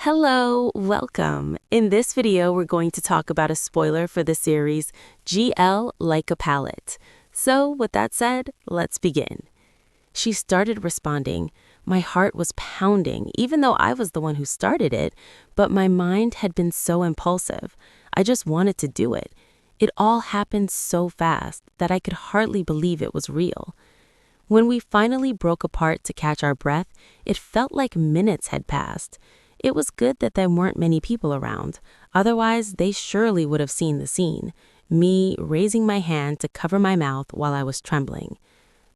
Hello, welcome. In this video, we're going to talk about a spoiler for the series GL Like a Palette. So, with that said, let's begin. She started responding. My heart was pounding, even though I was the one who started it, but my mind had been so impulsive. I just wanted to do it. It all happened so fast that I could hardly believe it was real. When we finally broke apart to catch our breath, it felt like minutes had passed. It was good that there weren't many people around. Otherwise, they surely would have seen the scene, me raising my hand to cover my mouth while I was trembling.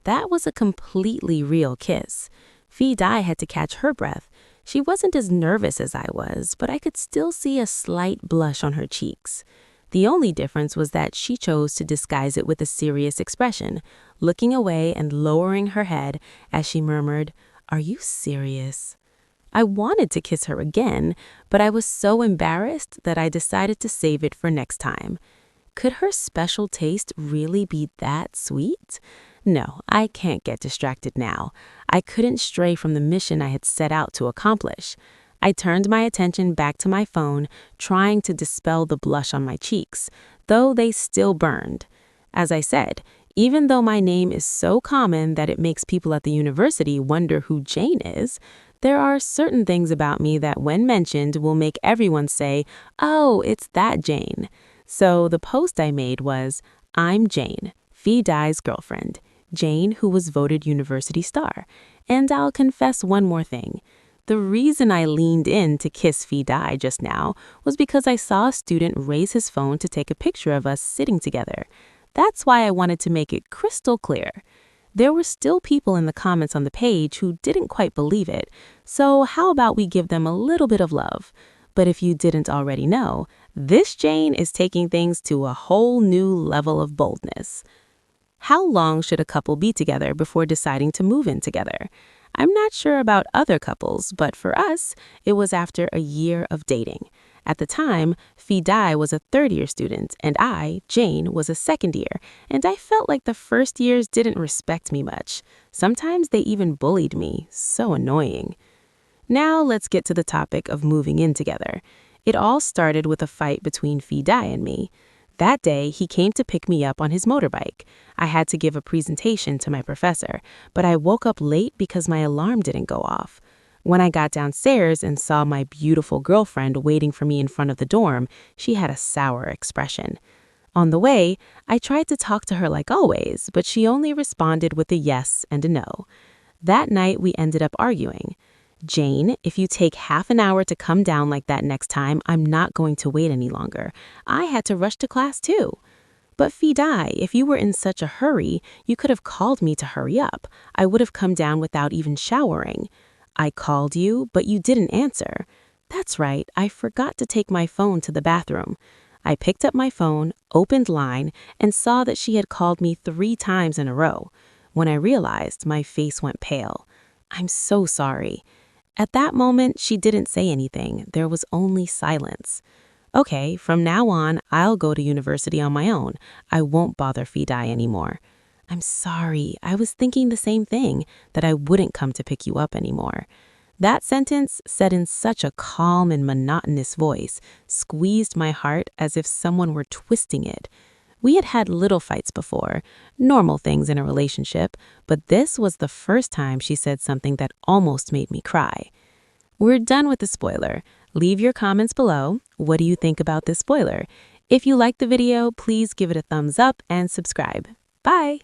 That was a completely real kiss. Phi Dai had to catch her breath. She wasn't as nervous as I was, but I could still see a slight blush on her cheeks. The only difference was that she chose to disguise it with a serious expression, looking away and lowering her head as she murmured, "Are you serious?" I wanted to kiss her again, but I was so embarrassed that I decided to save it for next time. Could her special taste really be that sweet? No, I can't get distracted now. I couldn't stray from the mission I had set out to accomplish. I turned my attention back to my phone, trying to dispel the blush on my cheeks, though they still burned. As I said, even though my name is so common that it makes people at the university wonder who Jane is, there are certain things about me that when mentioned will make everyone say, "Oh, it's that Jane." So the post I made was, "I'm Jane, Phi Dai's girlfriend, Jane who was voted university star." And I'll confess one more thing. The reason I leaned in to kiss Phi Dai just now was because I saw a student raise his phone to take a picture of us sitting together. That's why I wanted to make it crystal clear. There were still people in the comments on the page who didn't quite believe it, so how about we give them a little bit of love? But if you didn't already know, this Jane is taking things to a whole new level of boldness. How long should a couple be together before deciding to move in together? I'm not sure about other couples, but for us, it was after a year of dating. At the time, Phi Dai was a third-year student, and I, Jane, was a second year, and I felt like the first years didn't respect me much. Sometimes they even bullied me. So annoying. Now let's get to the topic of moving in together. It all started with a fight between Phi Dai and me. That day, he came to pick me up on his motorbike. I had to give a presentation to my professor, but I woke up late because my alarm didn't go off. When I got downstairs and saw my beautiful girlfriend waiting for me in front of the dorm, she had a sour expression. On the way, I tried to talk to her like always, but she only responded with a yes and a no. That night, we ended up arguing. "Jane, if you take half an hour to come down like that next time, I'm not going to wait any longer. I had to rush to class too." "But Phi Dai, if you were in such a hurry, you could have called me to hurry up. I would have come down without even showering." "I called you, but you didn't answer." "That's right, I forgot to take my phone to the bathroom." I picked up my phone, opened Line, and saw that she had called me 3 times in a row. When I realized, my face went pale. "I'm so sorry." At that moment, she didn't say anything. There was only silence. "Okay, from now on, I'll go to university on my own. I won't bother Phi Dai anymore." "I'm sorry. I was thinking the same thing, that I wouldn't come to pick you up anymore." That sentence, said in such a calm and monotonous voice, squeezed my heart as if someone were twisting it. We had had little fights before, normal things in a relationship, but this was the first time she said something that almost made me cry. We're done with the spoiler. Leave your comments below. What do you think about this spoiler? If you liked the video, please give it a thumbs up and subscribe. Bye!